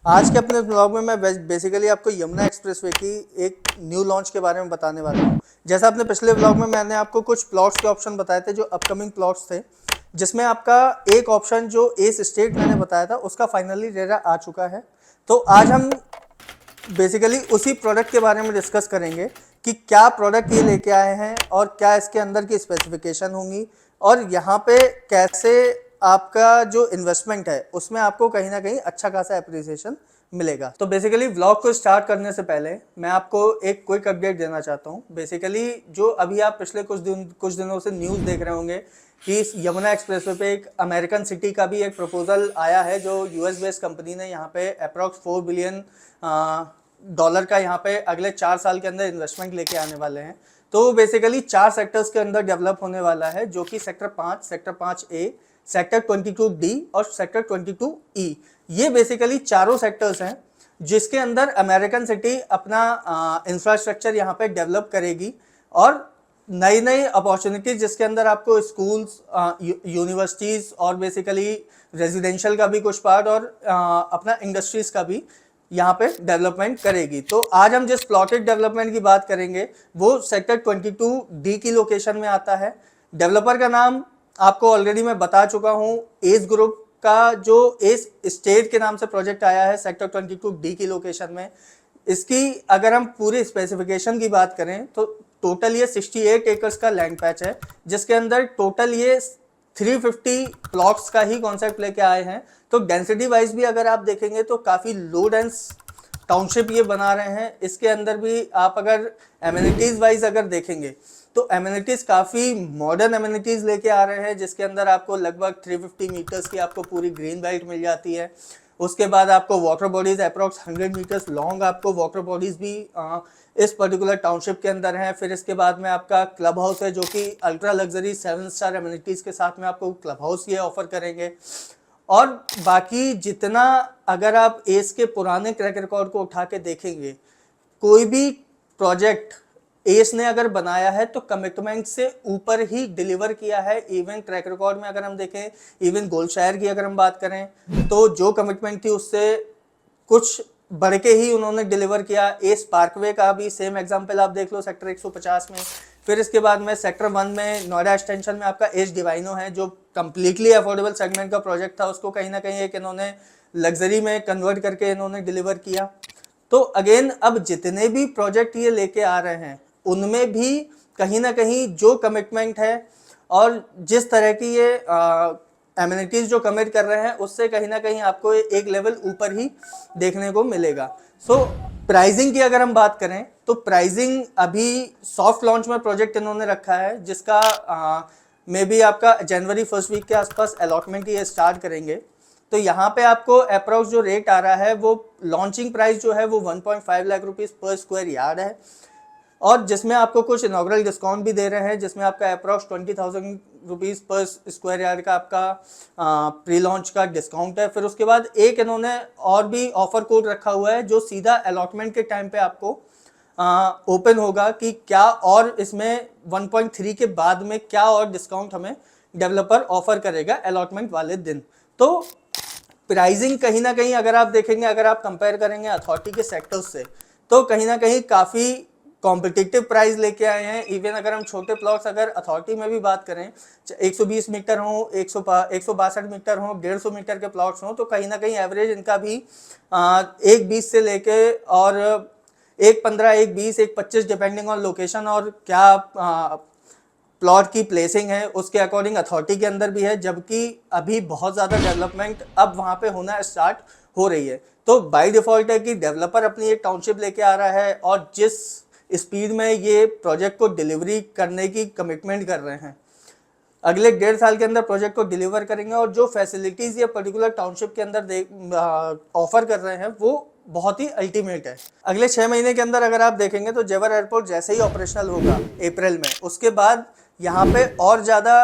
आज के अपने ब्लॉग में मैं बेसिकली आपको यमुना एक्सप्रेसवे की एक न्यू लॉन्च के बारे में बताने वाला हूँ। जैसा आपने पिछले ब्लॉग में मैंने आपको कुछ प्लॉट्स के ऑप्शन बताए थे जो अपकमिंग प्लॉट्स थे, जिसमें आपका एक ऑप्शन जो एस स्टेट मैंने बताया था उसका फाइनली रेरा आ चुका है। तो आज हम बेसिकली उसी प्रोडक्ट के बारे में डिस्कस करेंगे कि क्या प्रोडक्ट ये लेके आए हैं और क्या इसके अंदर की स्पेसिफिकेशन होंगी और यहाँ पे कैसे आपका जो इन्वेस्टमेंट है उसमें आपको कहीं ना कहीं अच्छा खासा अप्रिसिएशन मिलेगा। तो बेसिकली व्लॉग को स्टार्ट करने से पहले मैं आपको एक क्विक अपडेट देना चाहता हूँ। बेसिकली जो अभी आप पिछले कुछ दिनों से न्यूज़ देख रहे होंगे कि इस यमुना एक्सप्रेसवे पे एक अमेरिकन सिटी का भी एक प्रपोजल आया है जो यूएस बेस्ड कंपनी ने यहाँ पे अप्रॉक्स 4 बिलियन डॉलर का यहाँ पे अगले 4 साल के अंदर इन्वेस्टमेंट लेके आने वाले हैं। तो बेसिकली 4 सेक्टर्स के अंदर डेवलप होने वाला है, जो कि सेक्टर 5A, सेक्टर 22D और सेक्टर 22E। ये बेसिकली चारों सेक्टर्स हैं जिसके अंदर अमेरिकन सिटी अपना इंफ्रास्ट्रक्चर यहाँ पे डेवलप करेगी और नई नई अपॉर्चुनिटीज जिसके अंदर आपको स्कूल्स, यूनिवर्सिटीज़ और बेसिकली रेजिडेंशियल का भी कुछ पार्ट और अपना इंडस्ट्रीज़ का भी यहाँ पे डेवलपमेंट करेगी। तो आज हम जिस प्लॉटेड डेवलपमेंट की बात करेंगे वो सेक्टर 22D की लोकेशन में आता है। डेवलपर का नाम आपको ऑलरेडी मैं बता चुका हूँ। एस ग्रुप का जो एस स्टेट के नाम से प्रोजेक्ट आया है सेक्टर 22D की लोकेशन में। इसकी अगर हम पूरी स्पेसिफिकेशन की बात करें तो टोटल ये 68 एकर्स का लैंड पैच है, जिसके अंदर टोटल ये 350 प्लॉट्स का ही कॉन्सेप्ट लेके आए हैं। तो डेंसिटी वाइज भी अगर आप देखेंगे तो काफ़ी लो डेंस टाउनशिप ये बना रहे हैं। इसके अंदर भी आप अगर एमिनिटीज़ वाइज अगर देखेंगे तो एमिनिटीज़ काफ़ी मॉडर्न एमिनिटीज़ लेके आ रहे हैं, जिसके अंदर आपको लगभग 350 मीटर्स की आपको पूरी ग्रीन बेल्ट मिल जाती है। उसके बाद आपको water bodies approx 100 metres long आपको वाटर बॉडीज भी इस पर्टिकुलर टाउनशिप के अंदर हैं। फिर इसके बाद में आपका क्लब हाउस है जो कि अल्ट्रा लग्जरी 7 स्टार एमिनिटीज़ के साथ में आपको क्लब हाउस ये ऑफर करेंगे। और बाकी जितना अगर आप एस के पुराने ट्रैक रिकॉर्ड को उठा के देखेंगे, कोई भी प्रोजेक्ट एस ने अगर बनाया है तो कमिटमेंट से ऊपर ही डिलीवर किया है। इवन ट्रैक रिकॉर्ड में अगर हम देखें, इवन गोल्डशायर की अगर हम बात करें तो जो कमिटमेंट थी उससे कुछ बढ़ के ही उन्होंने डिलीवर किया। एस पार्कवे का भी सेम एग्जांपल आप देख लो सेक्टर 150 में। फिर इसके बाद में सेक्टर 1 में नोएडा एक्सटेंशन में आपका एस डिवाइनो है जो कंप्लीटली अफोर्डेबल सेगमेंट का प्रोजेक्ट था, उसको कहीं ना कहीं एक इन्होंने लग्जरी में कन्वर्ट करके इन्होंने डिलीवर किया। तो अगेन अब जितने भी प्रोजेक्ट ये लेके आ रहे हैं उनमें भी कहीं ना कहीं जो कमिटमेंट है और जिस तरह की ये एमिनिटीज जो कमिट कर रहे हैं उससे कहीं ना कहीं आपको एक लेवल ऊपर ही देखने को मिलेगा। सो प्राइसिंग की अगर हम बात करें तो प्राइसिंग अभी सॉफ्ट लॉन्च में प्रोजेक्ट इन्होंने रखा है, जिसका मे बी आपका जनवरी फर्स्ट वीक के आसपास अलॉटमेंट ये स्टार्ट करेंगे। तो यहाँ पे आपको अप्रॉक्स जो रेट आ रहा है वो लॉन्चिंग प्राइस जो है वो 1.5 लाख रुपीज़ पर स्क्वायर यार्ड है, और जिसमें आपको कुछ इनॉग्रल डिस्काउंट भी दे रहे हैं, जिसमें आपका अप्रॉक्स 20,000 रुपीज़ पर स्क्वायर यार्ड का आपका प्री लॉन्च का डिस्काउंट है। फिर उसके बाद एक इन्होंने और भी ऑफर कोड रखा हुआ है जो सीधा अलॉटमेंट के टाइम पे आपको ओपन होगा कि क्या और इसमें 1.3 के बाद में क्या और डिस्काउंट हमें डेवलपर ऑफर करेगा अलॉटमेंट वाले दिन। तो प्राइसिंग कहीं ना कहीं अगर आप देखेंगे, अगर आप कंपेयर करेंगे अथॉरिटी के सेक्टर्स से, तो कहीं ना कहीं काफ़ी कॉम्पिटिटिव प्राइस लेके आए हैं। इवन अगर हम छोटे प्लॉट्स अगर अथॉरिटी में भी बात करें, 120 मीटर हो, 162 मीटर हो, 150 मीटर के प्लॉट्स हो, तो कहीं ना कहीं एवरेज इनका भी 1.20 से लेके और 1.15, 1.20, 1.25 डिपेंडिंग ऑन लोकेशन और क्या प्लॉट की प्लेसिंग है उसके अकॉर्डिंग अथॉरिटी के अंदर भी है। जबकि अभी बहुत ज़्यादा डेवलपमेंट अब वहाँ पे होना स्टार्ट हो रही है। तो बाय डिफ़ॉल्ट है कि डेवलपर अपनी एक टाउनशिप लेके आ रहा है और जिस स्पीड में ये प्रोजेक्ट को डिलीवरी करने की कमिटमेंट कर रहे हैं, अगले 1.5 साल के अंदर प्रोजेक्ट को डिलीवर करेंगे और जो फैसिलिटीज़ ये पर्टिकुलर टाउनशिप के अंदर ऑफर कर रहे हैं वो बहुत ही अल्टीमेट है। अगले 6 महीने के अंदर अगर आप देखेंगे तो जेवर एयरपोर्ट जैसे ही ऑपरेशनल होगा अप्रैल में, उसके बाद यहाँ पे और ज़्यादा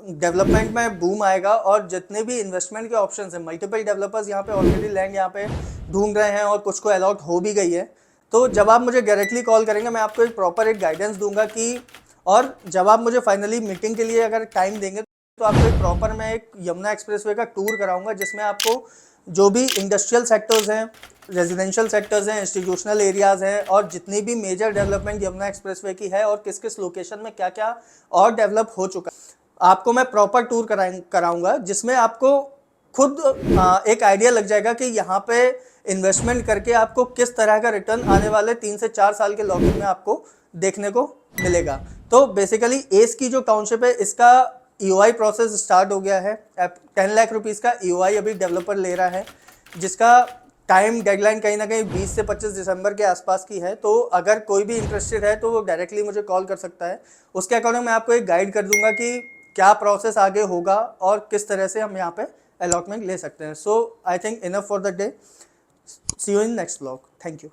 डेवलपमेंट में बूम आएगा और जितने भी इन्वेस्टमेंट के ऑप्शंस हैं, मल्टीपल डेवलपर्स यहाँ पे ऑलरेडी लैंड यहाँ पे ढूंढ रहे हैं और कुछ को अलॉट हो भी गई है। तो जब आप मुझे डायरेक्टली कॉल करेंगे मैं आपको एक प्रॉपर एक गाइडेंस दूंगा कि, और जब आप मुझे फाइनली मीटिंग के लिए अगर टाइम देंगे तो आपको एक प्रॉपर मैं एक यमुना एक्सप्रेसवे का टूर कराऊंगा जिसमें आपको जो भी इंडस्ट्रियल सेक्टर्स हैं रेजिडेंशियल सेक्टर्स हैं, इंस्टीट्यूशनल एरियाज हैं, और जितनी भी मेजर डेवलपमेंट यमुना एक्सप्रेसवे की है और किस किस लोकेशन में क्या क्या और डेवलप हो चुका है, आपको मैं प्रॉपर टूर कराऊंगा, जिसमें आपको खुद एक आइडिया लग जाएगा कि यहाँ पे इन्वेस्टमेंट करके आपको किस तरह का रिटर्न आने वाले 3 से 4 साल के लॉगिंग में आपको देखने को मिलेगा। तो बेसिकली एस की जो टाउनशिप है, इसका ईओआई प्रोसेस स्टार्ट हो गया है। 10 लाख रुपीस का ईओआई अभी डेवलपर ले रहा है, जिसका टाइम डेडलाइन कहीं ना कहीं 20 से 25 दिसंबर के आसपास की है। तो अगर कोई भी इंटरेस्टेड है तो वो डायरेक्टली मुझे कॉल कर सकता है। उसके अकॉर्डिंग मैं आपको एक गाइड कर दूंगा कि क्या प्रोसेस आगे होगा और किस तरह से हम यहाँ पे अलॉटमेंट ले सकते हैं। So I think enough for the day. See you in next blog. Thank you.